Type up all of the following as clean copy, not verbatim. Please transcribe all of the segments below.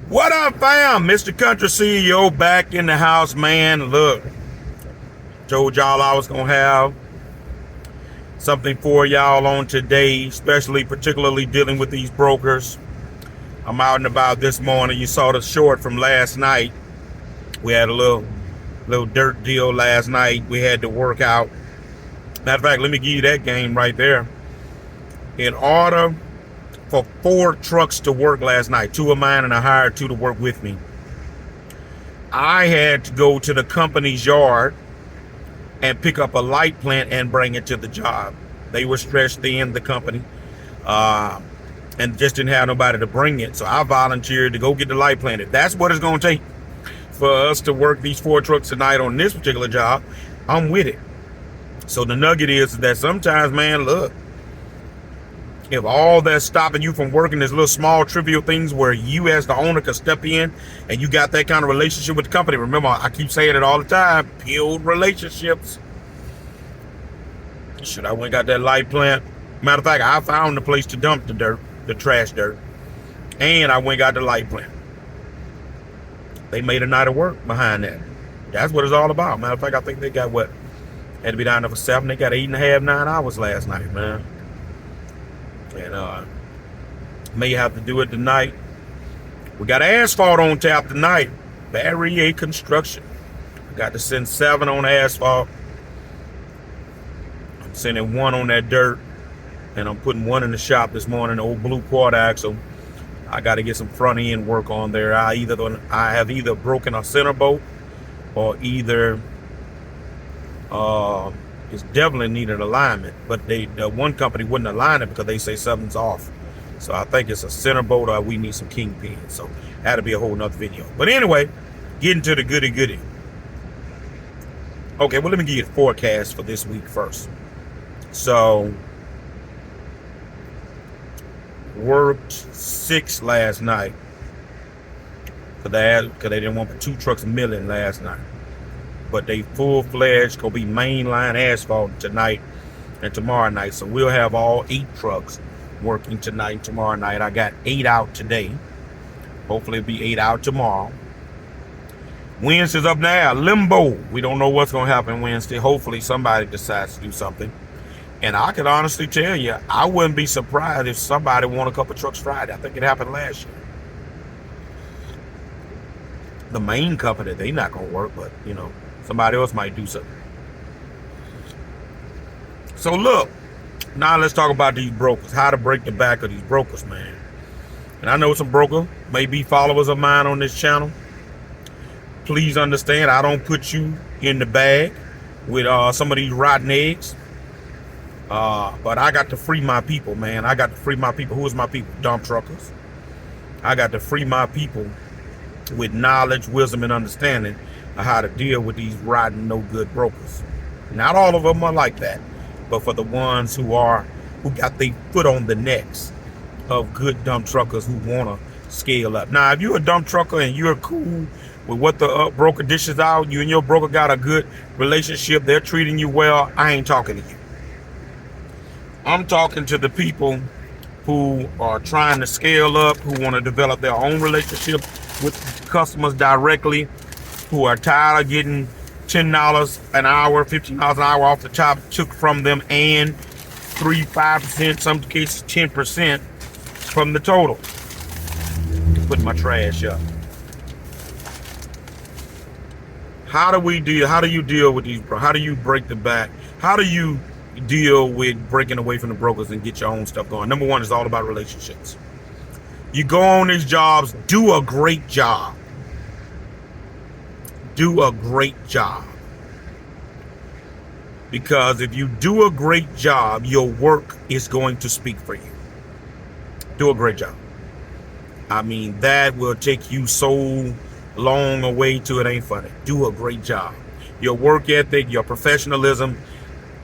What up, fam? Mr. Country CEO back in the house, man. Look, told y'all I was going to have something for y'all on today, particularly dealing with these brokers. I'm out and about this morning. You saw the short from last night. We had a little dirt deal last night. We had to work out. Matter of fact, let me give you that game right there. In order for 4 trucks to work last night, 2 of mine, and I hired 2 to work with me, I had to go to the company's yard and pick up a light plant and bring it to the job. They were stretched thin, the company, and just didn't have nobody to bring it. So I volunteered to go get the light plant. If that's what it's going to take for us to work these 4 trucks tonight on this particular job, I'm with it. So the nugget is that sometimes, man, look, if all that's stopping you from working is little small trivial things where you as the owner can step in and you got that kind of relationship with the company. Remember, I keep saying it all the time, build relationships. Should I went and got that light plant? Matter of fact, I found the place to dump the dirt, the trash dirt, and I went and got the light plant. They made a night of work behind that. That's what it's all about. Matter of fact, I think they got what? Had to be down there for 7. They got 8.5, 9 hours last night, man. And may have to do it tonight. We got asphalt on tap tonight. Barrier Construction. I got to send 7 on asphalt. I'm sending 1 on that dirt, and I'm putting 1 in the shop this morning. The old blue quad axle. I got to get some front end work on there. I have either broken a center bolt or either it's definitely needed alignment, but the one company wouldn't align it because they say something's off. So I think it's a center bolt or we need some kingpins. So that'll be a whole nother video. But anyway, getting to the goody. Okay, well, let me give you the forecast for this week first. So worked 6 last night because they didn't want the 2 trucks milling last night. But they full-fledged gonna be mainline asphalt tonight and tomorrow night. So we'll have all 8 trucks working tonight and tomorrow night. I got 8 out today. Hopefully it'll be 8 out tomorrow. Wednesday's up now, limbo. We don't know what's gonna happen Wednesday. Hopefully somebody decides to do something. And I can honestly tell you, I wouldn't be surprised if somebody won a couple trucks Friday. I think it happened last year. The main company, they not gonna work, but you know, somebody else might do something. So look, now let's talk about these brokers. How to break the back of these brokers, man. And I know some broker may be followers of mine on this channel. Please understand, I don't put you in the bag with some of these rotten eggs. But I got to free my people, man. I got to free my people. Who is my people? Dump truckers. I got to free my people with knowledge, wisdom, and understanding of how to deal with these rotten, no good brokers. Not all of them are like that, but for the ones who got their foot on the necks of good dump truckers who want to scale up. Now, if you're a dump trucker and you're cool with what the broker dishes out, you and your broker got a good relationship, they're treating you well, I ain't talking to you. I'm talking to the people who are trying to scale up, who want to develop their own relationship with customers directly, who are tired of getting $10 an hour, $15 an hour off the top took from them, and 3-5%, some cases 10% from the total. Put my trash up. How do you deal with these? How do you break the back? How do you deal with breaking away from the brokers and get your own stuff going? Number 1 is all about relationships. You go on these jobs, do a great job. Do a great job. Because if you do a great job, your work is going to speak for you. Do a great job. I mean, that will take you so long a way to it ain't funny. Do a great job. Your work ethic, your professionalism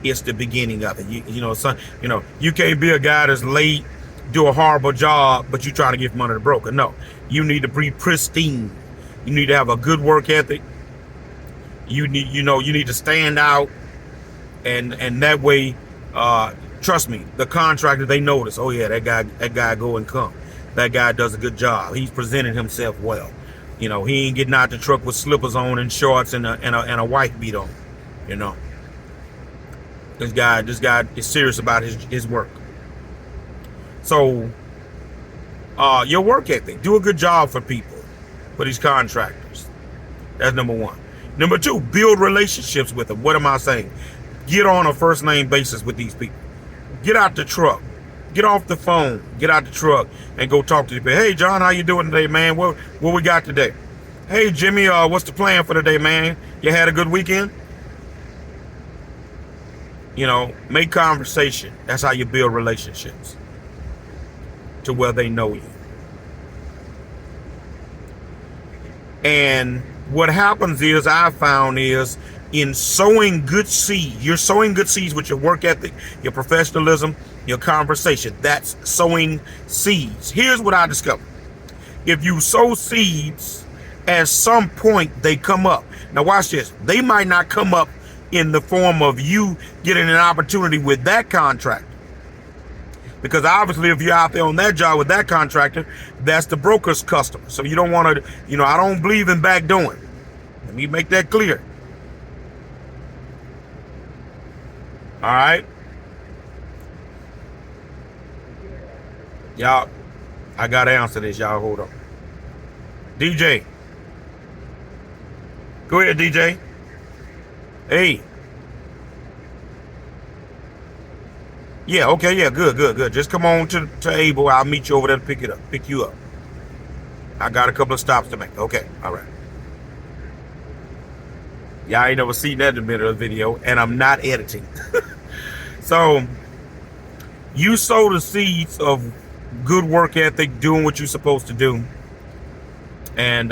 is the beginning of it. You can't be a guy that's late, do a horrible job, but you try to give money to the broker. No, you need to be pristine. You need to have a good work ethic. You need to stand out, and that way, trust me, the contractor, they notice. Oh yeah, that guy go and come. that guy does a good job. He's presenting himself well. You know, he ain't getting out the truck with slippers on and shorts and a white beat on. You know, this guy is serious about his work. So, your work ethic, do a good job for people, for these contractors. That's number one. Number two, build relationships with them. What am I saying? Get on a first name basis with these people. Get out the truck. Get off the phone. Get out the truck and go talk to people. Hey, John, how you doing today, man? What we got today? Hey, Jimmy, what's the plan for today, man? You had a good weekend? You know, make conversation. That's how you build relationships to where they know you. And what happens is, I found is, in sowing good seed, you're sowing good seeds with your work ethic, your professionalism, your conversation. That's sowing seeds. Here's what I discovered. If you sow seeds, at some point they come up. Now watch this. They might not come up in the form of you getting an opportunity with that contractor. Because obviously if you're out there on that job with that contractor, that's the broker's customer. So you don't want to, you know, I don't believe in backdooring. Let me make that clear. All right. Y'all, I got to answer this. Y'all hold on. DJ. Go ahead, DJ. Hey. Yeah, okay, yeah, good. Just come on to Able. I'll meet you over there to pick you up. I got a couple of stops to make. Okay, all right. Y'all ain't never seen that in the middle of the video, and I'm not editing. So, you sow the seeds of good work ethic, doing what you're supposed to do, and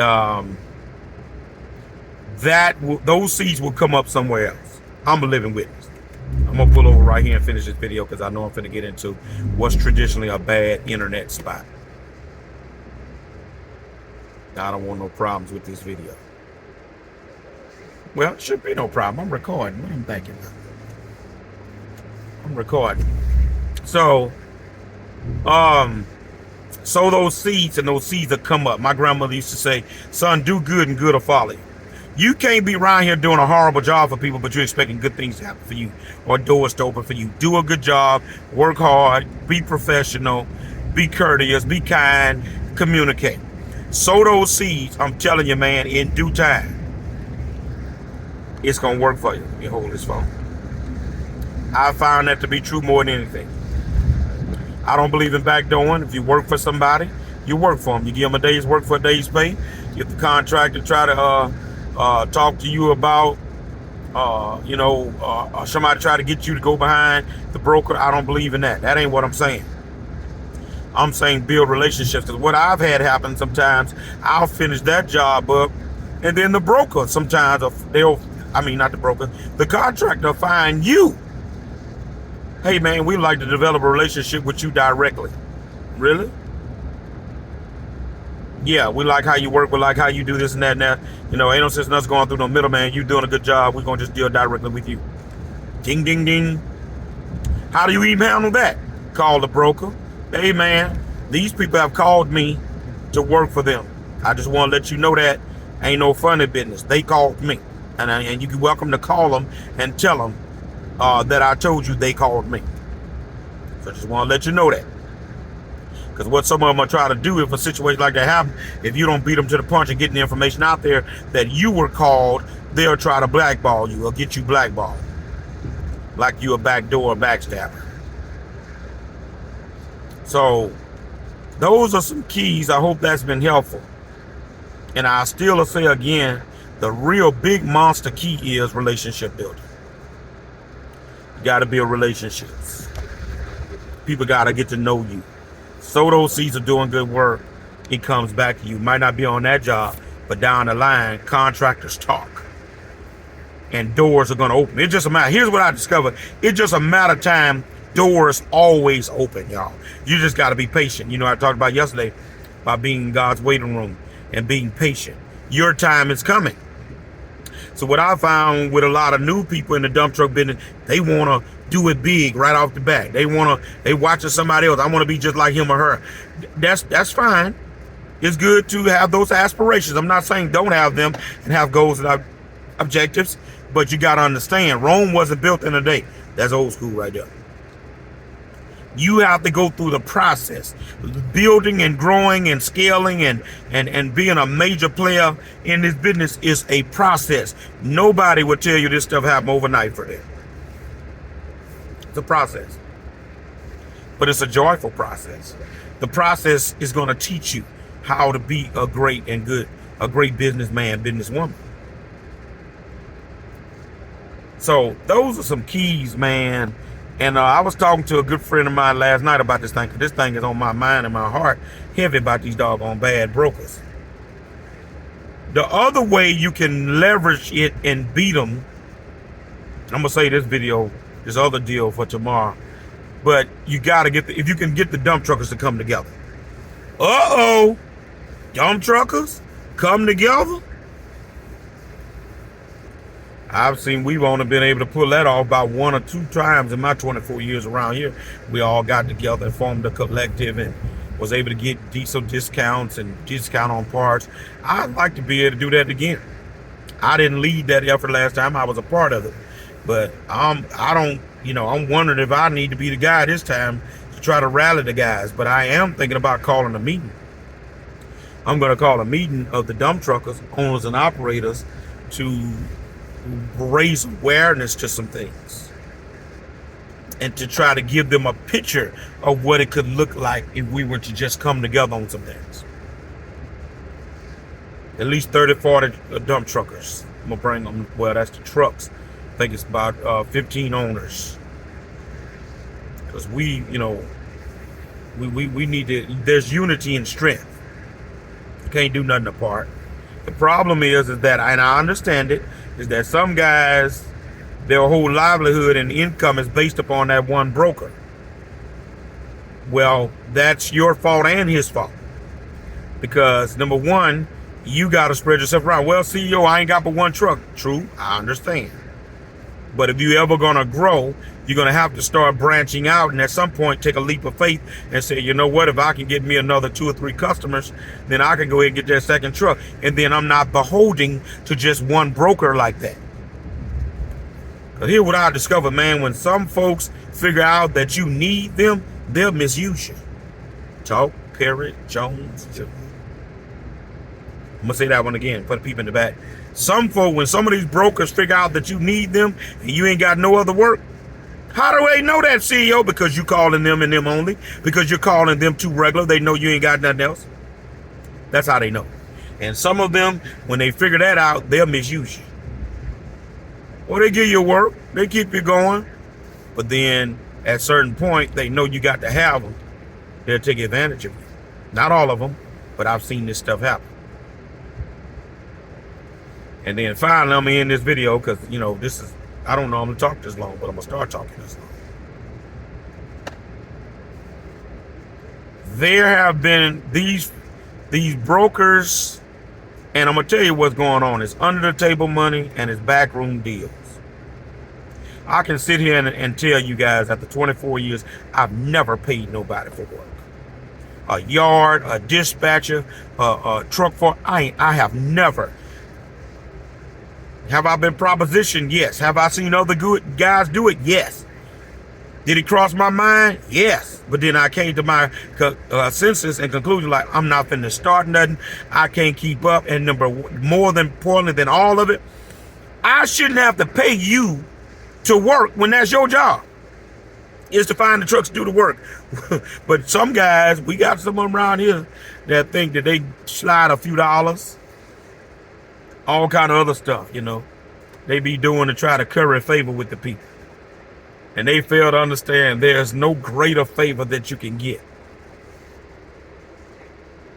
those seeds will come up somewhere else. I'm a living witness. I'm gonna pull over right here and finish this video because I know I'm finna get into what's traditionally a bad internet spot. I don't want no problems with this video. Well, it should be no problem. I'm recording. What am I thinking about? I'm recording. So, sow those seeds, and those seeds will come up. My grandmother used to say, son, do good and good will follow you. You can't be around here doing a horrible job for people, but you're expecting good things to happen for you or doors to open for you. Do a good job, work hard, be professional, be courteous, be kind, communicate. Sow those seeds, I'm telling you, man, in due time, it's going to work for you. You hold this phone. I found that to be true more than anything. I don't believe in backdooring. If you work for somebody, you work for them. You give them a day's work for a day's pay. If the contractor try to talk to you about, somebody try to get you to go behind the broker, I don't believe in that. That ain't what I'm saying. I'm saying build relationships. Because what I've had happen sometimes, I'll finish that job up, and then the broker sometimes, the contractor will find you. Hey man, we'd like to develop a relationship with you directly. Really? Yeah, we like how you work, we like how you do this and that and that. You know, ain't no sense in us going through no middleman. You doing a good job, we're gonna just deal directly with you. Ding, ding, ding. How do you even handle that? Call the broker. Hey man, these people have called me to work for them. I just want to let you know that ain't no funny business. They called me. And you're welcome to call them and tell them that I told you they called me. So I just want to let you know that. Because what some of them are trying to do if a situation like that happens, if you don't beat them to the punch and get the information out there that you were called, they'll try to blackball you or get you blackballed. Like you a backdoor backstabber. So those are some keys. I hope that's been helpful. And I still say again, the real big monster key is relationship building. You got to build relationships. People got to get to know you. Sow those seeds of doing good work. It comes back to you. Might not be on that job, but down the line, contractors talk. And doors are going to open. It's just a matter. Here's what I discovered. It's just a matter of time. Doors always open, y'all. You just got to be patient. You know, I talked about yesterday about being in God's waiting room and being patient. Your time is coming. So what I found with a lot of new people in the dump truck business, they want to do it big right off the bat. They watching somebody else. I want to be just like him or her. That's fine. It's good to have those aspirations. I'm not saying don't have them and have goals and objectives, but you got to understand, Rome wasn't built in a day. That's old school right there. You have to go through the process. Building and growing and scaling and being a major player in this business is a process. Nobody will tell you this stuff happened overnight for them. It's a process. But it's a joyful process. The process is going to teach you how to be a great businessman, businesswoman. So those are some keys, man. And I was talking to a good friend of mine last night about this thing, because this thing is on my mind and my heart heavy about these doggone bad brokers. The other way you can leverage it and beat them, I'm going to say this other deal for tomorrow, but you got to if you can get the dump truckers to come together. Dump truckers come together? We've only been able to pull that off about 1 or 2 times in my 24 years around here. We all got together and formed a collective and was able to get diesel discounts and discount on parts. I'd like to be able to do that again. I didn't lead that effort last time. I was a part of it. But I'm wondering if I need to be the guy this time to try to rally the guys. But I am thinking about calling a meeting. I'm going to call a meeting of the dump truckers, owners and operators, to raise awareness to some things and to try to give them a picture of what it could look like if we were to just come together on some things. At least 30, 40 dump truckers. I'm going to bring them. Well, that's the trucks. I think it's about 15 owners. Because we need to, there's unity and strength. You can't do nothing apart. The problem is that, and I understand it, is that some guys, their whole livelihood and income is based upon that one broker. Well, that's your fault and his fault. Because number one, you got to spread yourself around. Well, CEO, I ain't got but one truck. True, I understand. But if you ever going to grow, you're going to have to start branching out and at some point take a leap of faith and say, you know what, if I can get me another 2 or 3 customers, then I can go ahead and get that second truck. And then I'm not beholding to just one broker like that. But here's what I discovered, man. When some folks figure out that you need them, they'll misuse you. Talk, Perry, Jones. I'm going to say that one again for the people in the back. Some folk, when some of these brokers figure out that you need them and you ain't got no other work, how do they know that, CEO? Because you calling them and them only. Because you're calling them too regular. They know you ain't got nothing else. That's how they know. And some of them, when they figure that out, they'll misuse you. Well, they give you work. They keep you going. But then at a certain point, they know you got to have them. They'll take advantage of you. Not all of them, but I've seen this stuff happen. And then finally, I'm in this video because, this is, I don't know I'm going to talk this long, but I'm going to start talking this long. There have been these brokers, and I'm going to tell you what's going on. It's under the table money and it's backroom deals. I can sit here and tell you guys after 24 years, I've never paid nobody for work. A yard, a dispatcher, a truck for, I have never. Have I been propositioned? Yes. Have I seen other good guys do it? Yes. Did it cross my mind? Yes. But then I came to my senses and conclusion, like, I'm not finna start nothing. I can't keep up. And more than importantly than all of it, I shouldn't have to pay you to work when that's your job. Is to find the trucks to do the work. But some guys, we got someone around here that think that they slide a few dollars. All kind of other stuff, they be doing to try to curry favor with the people. And they fail to understand there's no greater favor that you can get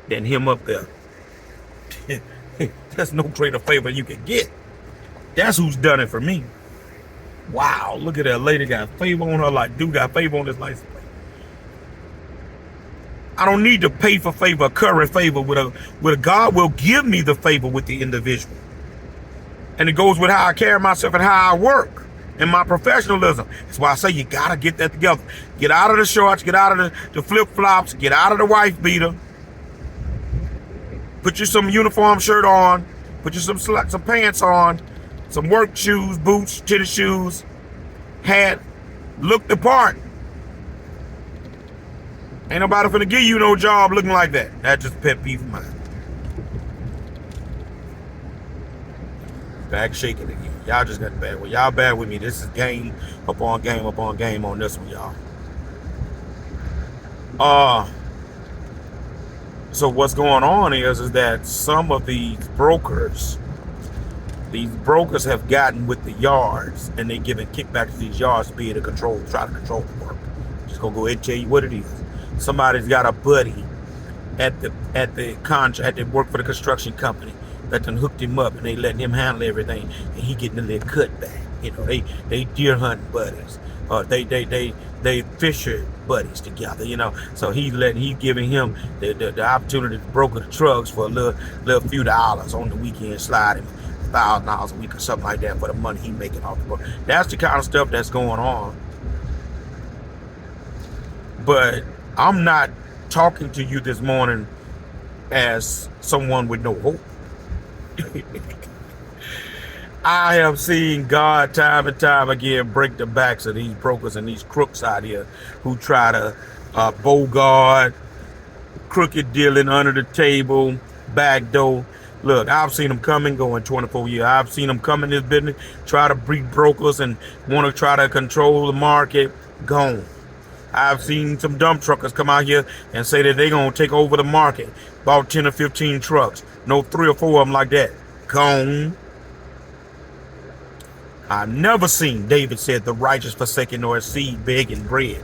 than him up there. There's no greater favor you can get. That's who's done it for me. Wow, look at that lady got favor on her like dude got favor on this license plate. I don't need to pay for favor, curry favor with a God will give me the favor with the individual. And it goes with how I carry myself and how I work. in my professionalism. That's why I say you gotta get that together. Get out of the shorts, get out of the flip-flops, get out of the wife beater. Put you some uniform shirt on, put you some pants on, some work shoes, boots, tennis shoes, hat. Look the part. Ain't nobody finna give you no job looking like that. That's just a pet peeve of mine. Back shaking again. Y'all just got bad with y'all bad with me. This is game upon game upon game on this one, y'all. So what's going on is that some of these brokers have gotten with the yards, and they giving kickback to these yards to be able to try to control the work. Just gonna go ahead and tell you what it is. Somebody's got a buddy at the contract that work for the construction company that done hooked him up, and they letting him handle everything, and he getting a little cutback. You know, they deer hunting buddies, they fisher buddies together. You know, so he's giving him the opportunity to broker the trucks for a little few dollars on the weekend, slide him $1,000 a week or something like that for the money he making off the book. That's the kind of stuff that's going on. But I'm not talking to you this morning as someone with no hope. I have seen God time and time again break the backs of these brokers and these crooks out here who try to bogart, crooked dealing under the table, backdoor. Look, I've seen them come and go in 24 years. I've seen them come in this business, try to breed brokers and want to try to control the market. Gone. I've seen some dump truckers come out here and say that they're going to take over the market. Bought 10 or 15 trucks. No 3 or 4 of them like that. Gone. I've never seen, David said, the righteous forsaken nor his seed begging bread.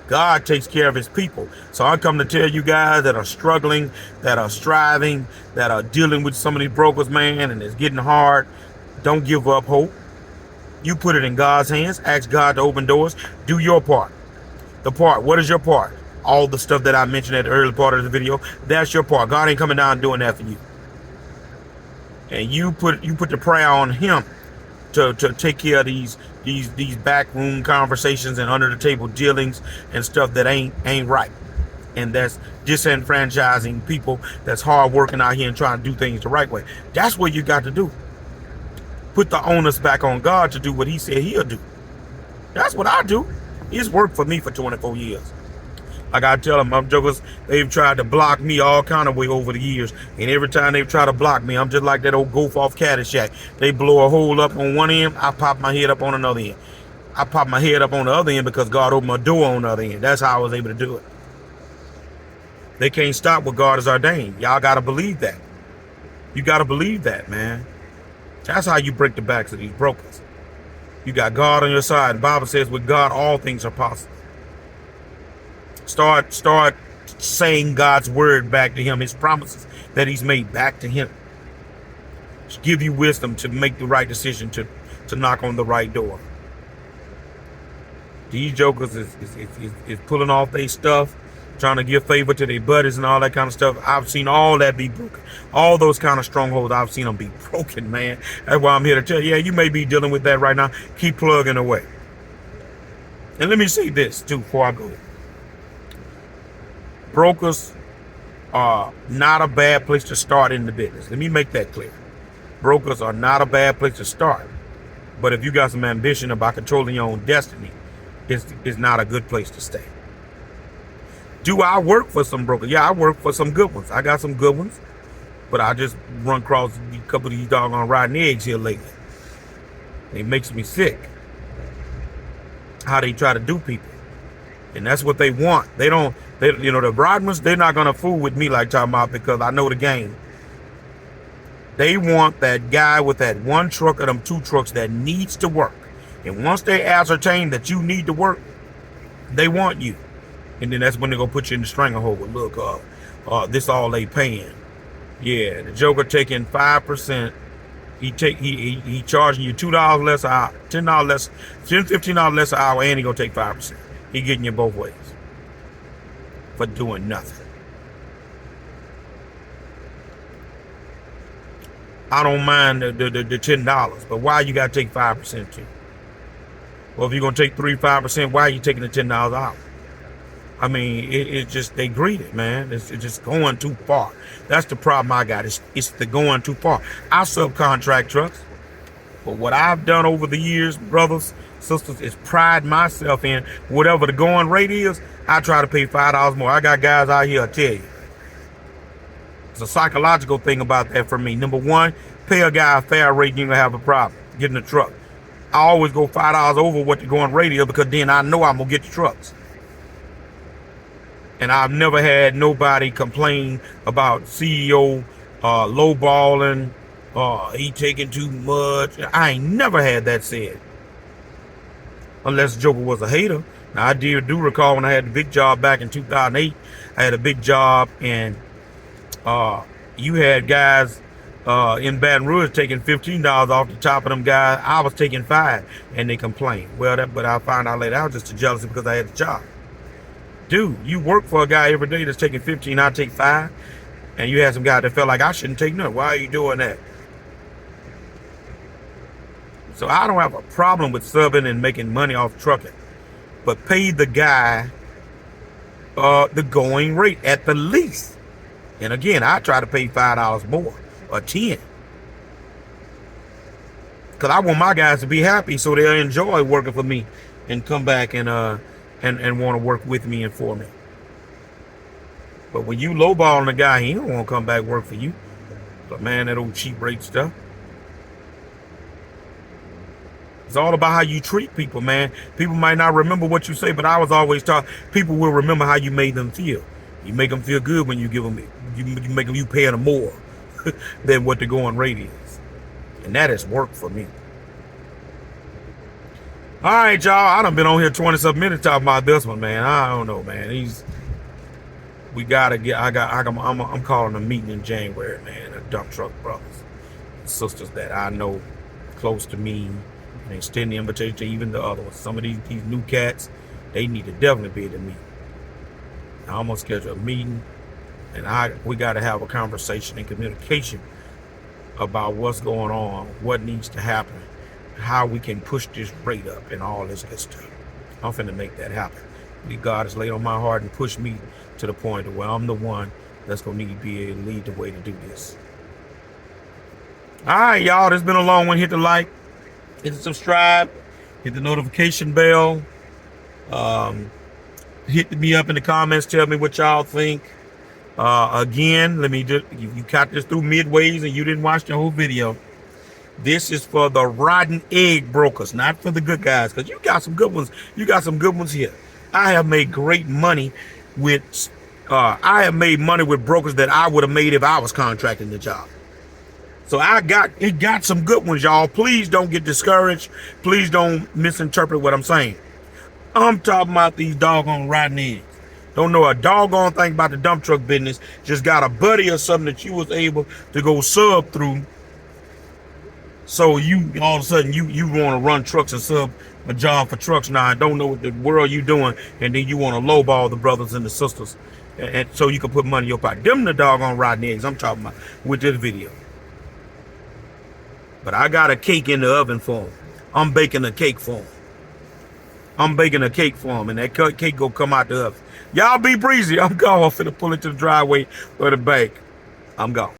God takes care of his people. So I come to tell you guys that are struggling, that are striving, that are dealing with some of these brokers, man, and it's getting hard. Don't give up hope. You put it in God's hands. Ask God to open doors. Do your part. The part. What is your part? All the stuff that I mentioned at the early part of the video. That's your part. God ain't coming down and doing that for you. And you put the prayer on him to take care of these backroom conversations and under the table dealings and stuff that ain't right. And that's disenfranchising people that's hard working out here and trying to do things the right way. That's what you got to do. Put the onus back on God to do what he said he'll do. That's what I do. It's worked for me for 24 years. Like I tell them, my jokers, they've tried to block me all kind of way over the years. And every time they've tried to block me, I'm just like that old goof off Caddyshack. They blow a hole up on one end, I pop my head up on another end. I pop my head up on the other end because God opened my door on the other end. That's how I was able to do it. They can't stop what God has ordained. Y'all got to believe that. You got to believe that, man. That's how you break the backs of these brokers. You got God on your side. The Bible says with God, all things are possible. Start saying God's word back to him, his promises that he's made back to him. Just give you wisdom to make the right decision, to knock on the right door. These jokers is pulling off their stuff, trying to give favor to their buddies and all that kind of stuff. I've seen all that be broken. All those kind of strongholds, I've seen them be broken, man. That's why I'm here to tell you, yeah, you may be dealing with that right now. Keep plugging away. And let me say this, too, before I go. Brokers are not a bad place to start in the business. Let me make that clear. Brokers are not a bad place to start. But if you got some ambition about controlling your own destiny, it's not a good place to stay. Do I work for some brokers? Yeah, I work for some good ones. I got some good ones. But I just run across a couple of these doggone rotten eggs here lately. It makes me sick. How they try to do people. And that's what they want. The Rodmans, they're not going to fool with me like talking about because I know the game. They want that guy with that one truck or them 2 trucks that needs to work. And once they ascertain that you need to work, they want you. And then that's when they're going to put you in the stranglehold. Look, this all they paying. Yeah, the joker taking 5%. He charging you $2 less an hour, $10 less, $10, $15 less an hour, and he going to take 5%. He getting you both ways for doing nothing. I don't mind the $10, but why you got to take 5% too? Well, if you're gonna take 3-5%, why are you taking the $10 out? I mean, it's just they greedy, man. It's just going too far. That's the problem I got. It's the going too far. I subcontract trucks, but what I've done over the years, brothers, sisters, is pride myself in whatever the going rate is. I try to pay $5 more. I got guys out here, I tell you. It's a psychological thing about that for me. Number one, pay a guy a fair rate, you're gonna have a problem getting a truck. I always go $5 over what the going rate is because then I know I'm gonna get the trucks. And I've never had nobody complain about CEO lowballing, he taking too much. I ain't never had that said. Unless Joker was a hater. Now I do recall when I had the big job back in 2008. I had a big job and you had guys in Baton Rouge taking $15 off the top of them guys. I was taking $5 and they complained. Well, but I found out later I was just a jealousy because I had the job. Dude, you work for a guy every day that's taking 15, I take 5, and you had some guy that felt like I shouldn't take none. Why are you doing that? So I don't have a problem with subbing and making money off trucking, but pay the guy the going rate at the least. And again, I try to pay $5 more or 10, because I want my guys to be happy so they'll enjoy working for me and come back and want to work with me and for me. But when you lowballing a guy, he don't want to come back work for you. But man, that old cheap rate stuff. It's all about how you treat people, man. People might not remember what you say, but I was always taught people will remember how you made them feel. You make them feel good when you give them, you pay them more than what the going rate is. And that has worked for me. All right, y'all. I done been on here 20-something minutes talking about this one, man. I don't know, man. We gotta get. I'm calling a meeting in January, man. The dump truck brothers, and sisters that I know close to me, and extend the invitation to even the other ones. Some of these new cats, they need to definitely be at the meeting. I'm gonna schedule a meeting, and we gotta have a conversation and communication about what's going on, what needs to happen, how we can push this rate up and all this good stuff. I'm finna make that happen. God has laid on my heart and pushed me to the point where I'm the one that's gonna need to be able to lead the way to do this. All right, y'all, this has been a long one. Hit the like, hit the subscribe, hit the notification bell. Hit me up in the comments, tell me what y'all think. Again, let me just, you caught this through midways and you didn't watch the whole video. This is for the rotten egg brokers, not for the good guys, because you got some good ones. You got some good ones here. I have made great money with brokers that I would have made if I was contracting the job. So it got some good ones, y'all. Please don't get discouraged. Please don't misinterpret what I'm saying. I'm talking about these doggone rotten eggs. Don't know a doggone thing about the dump truck business. Just got a buddy or something that you was able to go sub through. So you all of a sudden you want to run trucks and sub a job for trucks now. I don't know what the world you doing, and then you want to lowball the brothers and the sisters, and so you can put money in your pocket. Them the doggone rotten eggs I'm talking about with this video. But I got a cake in the oven for them. I'm baking a cake for them. I'm baking a cake for them, and that cake gonna come out the oven. Y'all be breezy. I'm gone. I'm finna pull it to the driveway or the bank. I'm gone.